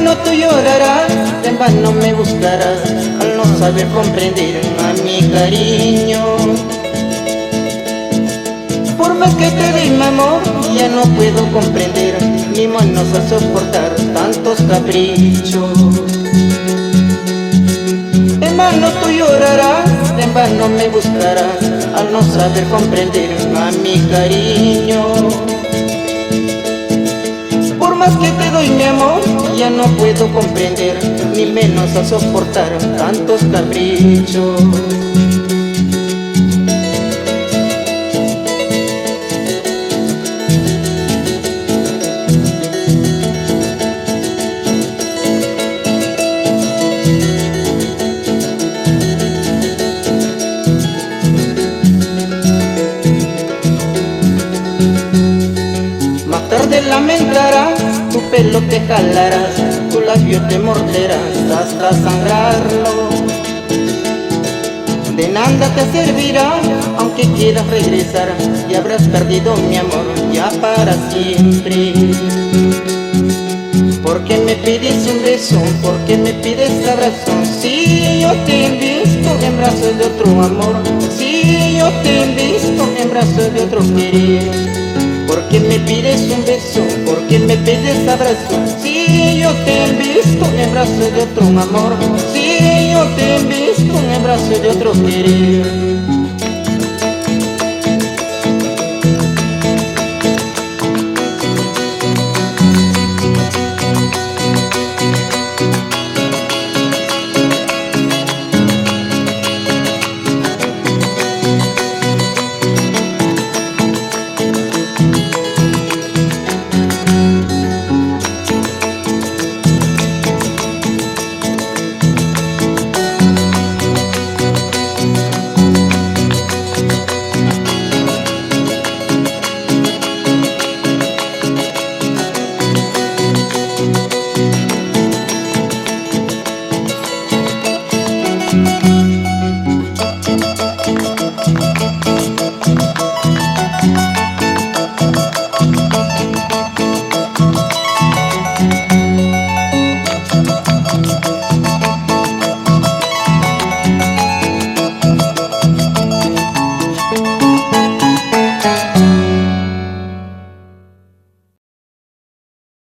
vano tú llorarás, en vano me buscarás, al no saber comprender a mi cariño. Por más que te dé mi amor, ya no puedo comprender, ni manos a soportar tantos caprichos. En vano tú llorarás, en vano me buscarás, al no saber comprender a mi cariño. Por más que te doy mi amor, ya no puedo comprender, ni menos a soportar tantos caprichos. Más tarde lamentarás, tu pelo te jalarás, tu labio te morderás hasta sangrarlo. De nada te servirá, aunque quieras regresar, y habrás perdido mi amor ya para siempre. ¿Por qué me pides un beso? ¿Por qué me pides abrazo? Si yo te he visto en brazos de otro amor, si yo te he visto en brazos de otro querer. ¿Por qué me pides un beso? ¿Por qué me pides abrazo? Si yo te he visto en brazos de otro amor, si yo te he visto en brazos de otro querer.